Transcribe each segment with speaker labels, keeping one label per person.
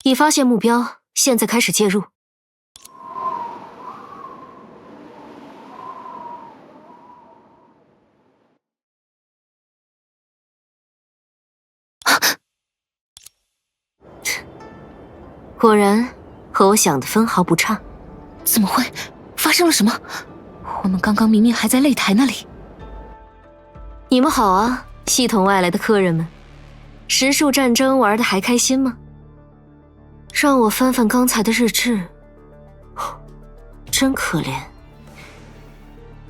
Speaker 1: 已发现目标，现在开始介入。果然和我想的分毫不差。
Speaker 2: 怎么会？发生了什么？我们刚刚明明还在擂台那里。
Speaker 1: 你们好啊，系统外来的客人们，时数战争玩得还开心吗？让我翻翻刚才的日志，真可怜。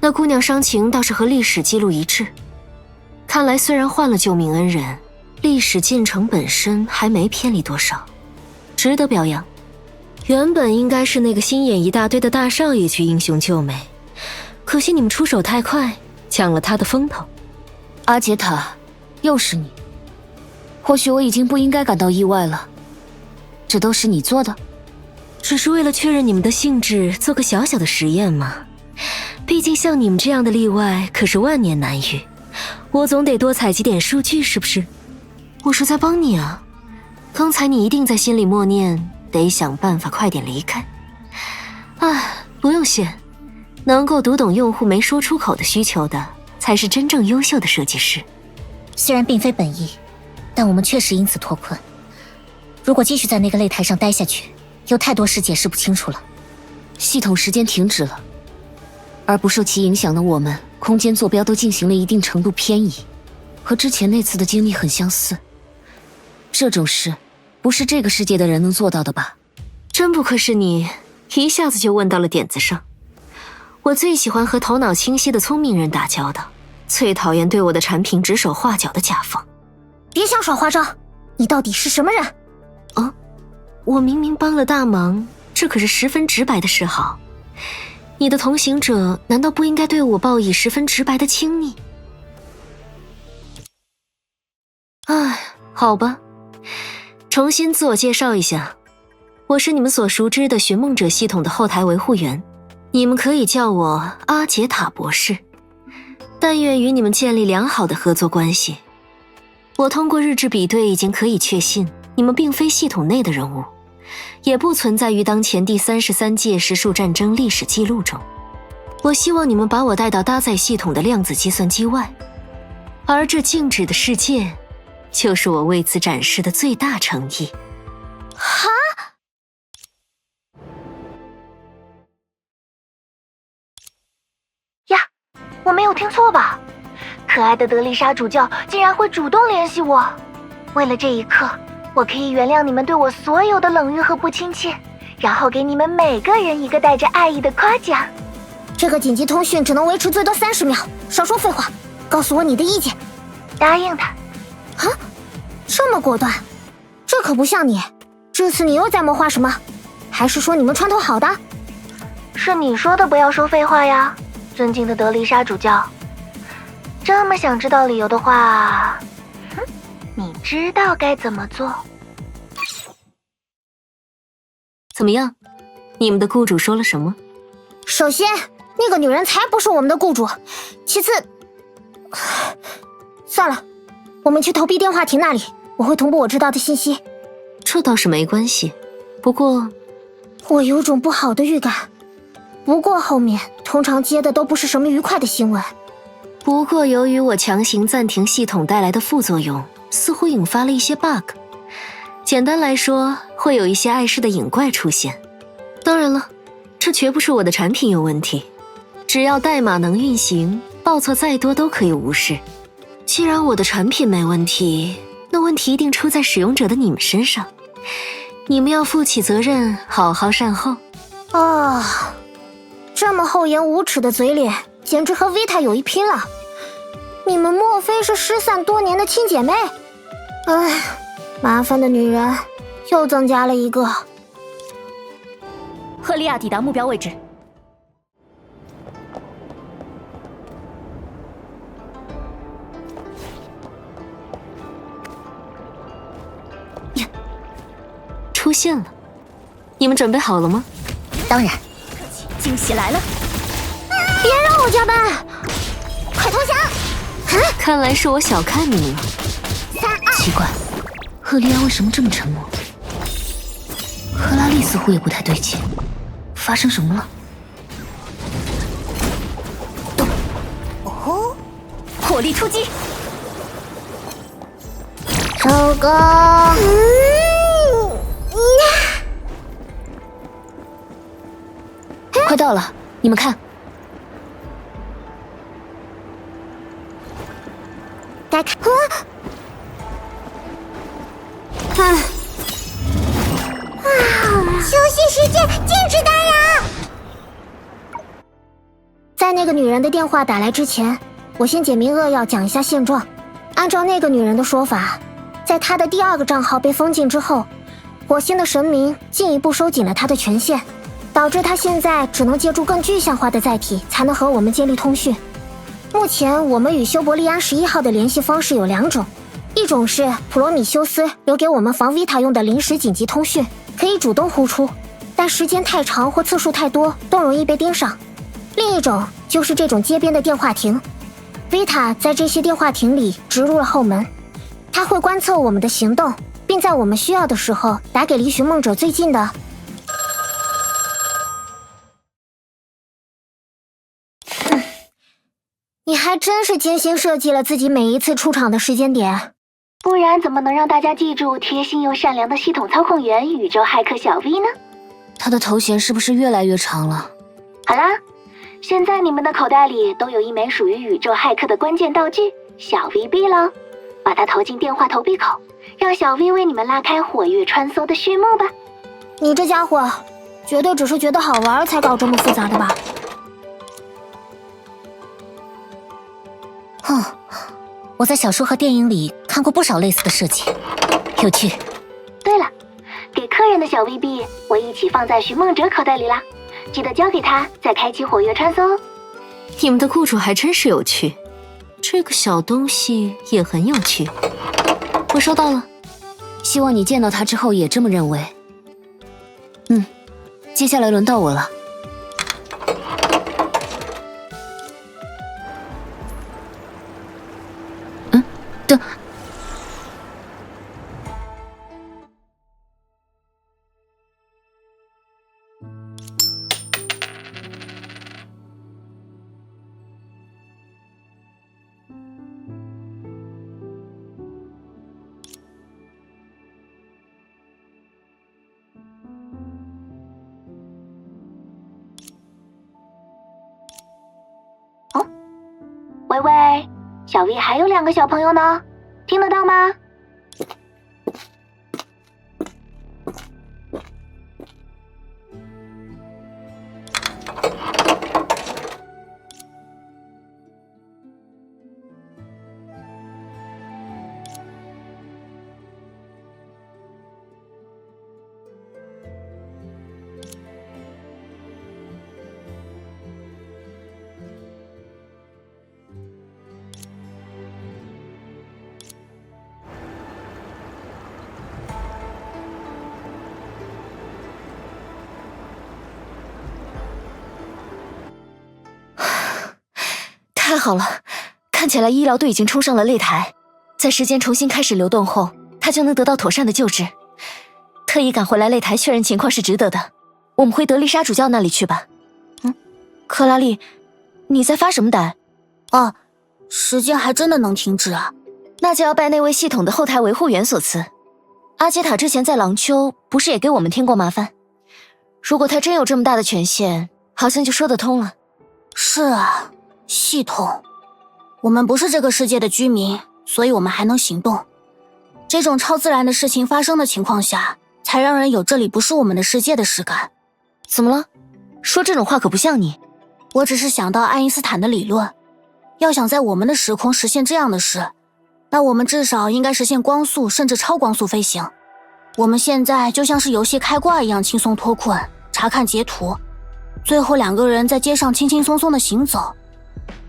Speaker 1: 那姑娘伤情倒是和历史记录一致，看来虽然换了救命恩人，历史进程本身还没偏离多少，值得表扬。原本应该是那个心眼一大堆的大少爷去英雄救美，可惜你们出手太快，抢了他的风头。
Speaker 2: 阿杰塔，又是你。或许我已经不应该感到意外了，这都是你做的？
Speaker 1: 只是为了确认你们的性质，做个小小的实验嘛。毕竟像你们这样的例外可是万年难遇，我总得多采集点数据，是不是？我是在帮你啊。刚才你一定在心里默念，得想办法快点离开。唉，不用谢，能够读懂用户没说出口的需求的，才是真正优秀的设计师。
Speaker 2: 虽然并非本意，但我们确实因此脱困。如果继续在那个擂台上待下去，有太多事解释不清楚了。系统时间停止了，而不受其影响的我们，空间坐标都进行了一定程度偏移，和之前那次的经历很相似。这种事，不是这个世界的人能做到的吧？
Speaker 1: 真不愧是你，一下子就问到了点子上。我最喜欢和头脑清晰的聪明人打交道，最讨厌对我的产品指手画脚的甲方。
Speaker 2: 别想耍花招，你到底是什么人？
Speaker 1: 啊，我明明帮了大忙，这可是十分直白的示好。你的同行者难道不应该对我报以十分直白的亲昵？唉，好吧，重新自我介绍一下，我是你们所熟知的寻梦者系统的后台维护员，你们可以叫我阿杰塔博士。但愿与你们建立良好的合作关系。我通过日志比对已经可以确信，你们并非系统内的人物，也不存在于当前第33届时数战争历史记录中。我希望你们把我带到搭载系统的量子计算机外，而这静止的世界，就是我为此展示的最大诚意。
Speaker 2: 哈？
Speaker 3: 呀，我没有听错吧？可爱的德丽莎主教竟然会主动联系我。为了这一刻，我可以原谅你们对我所有的冷遇和不亲切，然后给你们每个人一个带着爱意的夸奖。
Speaker 2: 这个紧急通讯只能维持最多30秒，少说废话，告诉我你的意见。
Speaker 3: 答应他。
Speaker 2: 啊，这么果断，这可不像你。这次你又在谋划什么？还是说你们串通好的？
Speaker 3: 是你说的不要说废话呀，尊敬的德丽莎主教。这么想知道理由的话，你知道该怎么做。
Speaker 1: 怎么样？你们的雇主说了什么？
Speaker 2: 首先，那个女人才不是我们的雇主。其次，算了，我们去投币电话亭那里，我会同步我知道的信息。
Speaker 1: 这倒是没关系，不过
Speaker 2: 我有种不好的预感。不过后面通常接的都不是什么愉快的新闻。
Speaker 1: 不过由于我强行暂停系统带来的副作用，似乎引发了一些 bug。简单来说，会有一些碍事的隐怪出现。当然了，这绝不是我的产品有问题，只要代码能运行，报错再多都可以无视。既然我的产品没问题，那问题一定出在使用者的你们身上。你们要负起责任，好好善后。
Speaker 2: 啊，这么厚颜无耻的嘴脸，简直和 Vita 有一拼了。你们莫非是失散多年的亲姐妹？唉，麻烦的女人又增加了一个。
Speaker 4: 赫利亚抵达目标位置。
Speaker 1: 出现了，你们准备好了吗？
Speaker 2: 当然。
Speaker 4: 惊喜来了！
Speaker 2: 别让我加班，快投降！
Speaker 1: 看来是我小看你们了。
Speaker 2: 3、2。
Speaker 4: 奇怪，赫利亚为什么这么沉默？
Speaker 2: 克拉丽似乎也不太对劲，发生什么了？
Speaker 4: 哦，火力突击！
Speaker 2: 收工！快到了，你们看。
Speaker 3: 该看。休息时间，禁止打扰。在那个女人的电话打来之前，我先简明扼要讲一下现状。按照那个女人的说法，在她的第2个账号被封禁之后，火星的神明进一步收紧了她的权限，导致她现在只能借助更具象化的载体才能和我们建立通讯。目前我们与修伯利安11号的联系方式有2种，一种是普罗米修斯留给我们防维塔用的临时紧急通讯，可以主动呼出，但时间太长或次数太多都容易被盯上。另一种就是这种街边的电话亭，维塔在这些电话亭里植入了后门，他会观测我们的行动，并在我们需要的时候打给离寻梦者最近的。你还真是精心设计了自己每一次出场的时间点，不然怎么能让大家记住贴心又善良的系统操控员宇宙骇客小 V 呢？
Speaker 2: 他的头衔是不是越来越长了？
Speaker 3: 好啦，现在你们的口袋里都有一枚属于宇宙骇客的关键道具小 V 币了，把它投进电话投币口，让小 V 为你们拉开火跃穿梭的序幕吧。你这家伙绝对只是觉得好玩才搞这么复杂的吧？
Speaker 2: 我在小说和电影里看过不少类似的设计，有趣。
Speaker 3: 对了，给客人的小 V 币我一起放在寻梦者口袋里啦，记得交给他再开启火跃穿梭哦。
Speaker 1: 你们的雇主还真是有趣，这个小东西也很有趣。我收到了，
Speaker 2: 希望你见到他之后也这么认为。接下来轮到我了。
Speaker 3: 喂喂，小 V 还有2个小朋友呢，听得到吗？
Speaker 1: 太好了，看起来医疗队已经冲上了擂台，在时间重新开始流动后，他就能得到妥善的救治。特意赶回来擂台确认情况是值得的，我们回德丽莎主教那里去吧。克拉丽，你在发什么呆？
Speaker 2: 时间还真的能停止啊？
Speaker 1: 那就要拜那位系统的后台维护员所赐。阿杰塔之前在廊丘不是也给我们添过麻烦？如果他真有这么大的权限，好像就说得通了。
Speaker 2: 是啊，系统，我们不是这个世界的居民，所以我们还能行动。这种超自然的事情发生的情况下，才让人有这里不是我们的世界的实感。
Speaker 1: 怎么了？说这种话可不像你。
Speaker 2: 我只是想到爱因斯坦的理论，要想在我们的时空实现这样的事，那我们至少应该实现光速甚至超光速飞行。我们现在就像是游戏开挂一样轻松脱困，查看截图，最后2个人在街上轻轻松松的行走。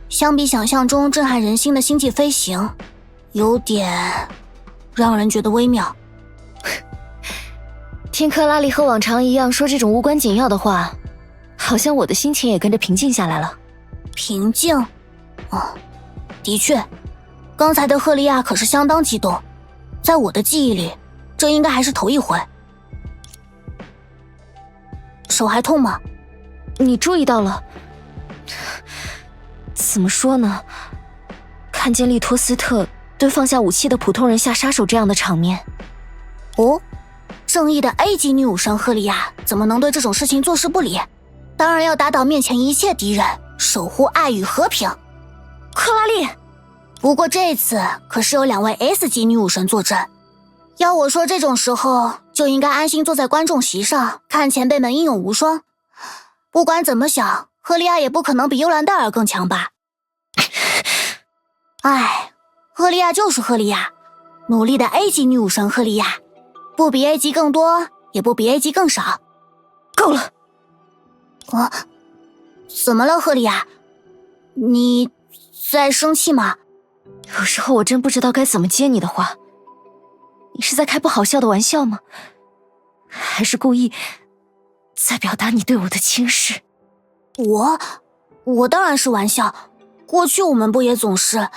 Speaker 2: 相比想象中震撼人心的星际飞行，有点让人觉得微妙。
Speaker 1: 听克拉丽和往常一样说这种无关紧要的话，好像我的心情也跟着平静下来了。
Speaker 2: 平静？的确，刚才的赫利亚可是相当激动，在我的记忆里，这应该还是头一回。手还痛吗？
Speaker 1: 你注意到了？怎么说呢？看见利托斯特对放下武器的普通人下杀手这样的场面。
Speaker 2: 哦，正义的 A 级女武神赫利亚怎么能对这种事情坐视不理？当然要打倒面前一切敌人，守护爱与和平。
Speaker 1: 克拉丽，
Speaker 2: 不过这次可是有2位 S 级女武神坐镇，要我说这种时候就应该安心坐在观众席上看前辈们英勇无双。不管怎么想，赫利亚也不可能比尤兰戴尔更强吧。唉，赫利亚就是赫利亚，努力的 A 级女武神赫利亚，不比 A 级更多，也不比 A 级更少。
Speaker 1: 够了！
Speaker 2: 怎么了，赫利亚？你在生气吗？
Speaker 1: 有时候我真不知道该怎么接你的话。你是在开不好笑的玩笑吗？还是故意在表达你对我的轻视？
Speaker 2: 我当然是玩笑，过去我们不也总是……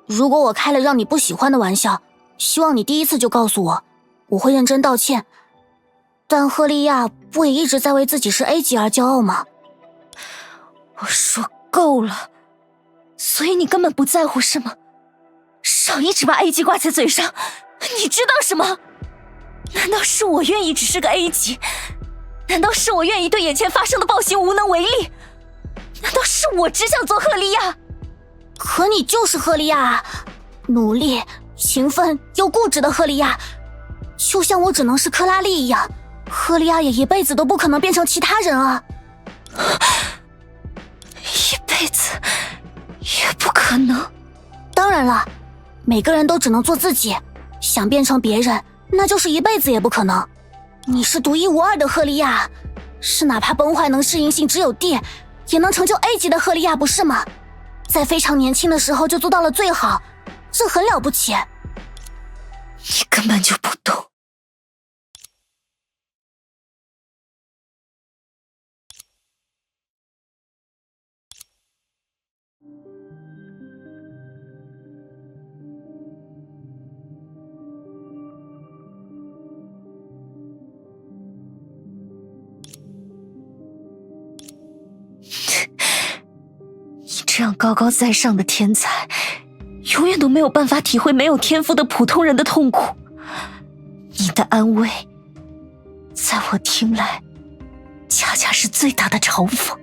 Speaker 2: 如果我开了让你不喜欢的玩笑，希望你第一次就告诉我，我会认真道歉。但赫利亚不也一直在为自己是 A 级而骄傲吗？
Speaker 1: 我说够了，所以你根本不在乎是吗？少一直把 A 级挂在嘴上，你知道什么？难道是我愿意只是个 A 级？难道是我愿意对眼前发生的暴行无能为力？难道是我只想做赫利亚？
Speaker 2: 可你就是赫利亚啊，努力、勤奋又固执的赫利亚，就像我只能是克拉丽一样，赫利亚也一辈子都不可能变成其他人啊！
Speaker 1: 一辈子也不可能。
Speaker 2: 当然了，每个人都只能做自己，想变成别人，那就是一辈子也不可能。你是独一无二的赫利亚，是哪怕崩坏能适应性只有 D， 也能成就 A 级的赫利亚，不是吗？在非常年轻的时候就做到了最好，这很了不起。
Speaker 1: 你根本就不懂。你这样高高在上的天才，永远都没有办法体会没有天赋的普通人的痛苦。你的安慰，在我听来，恰恰是最大的嘲讽。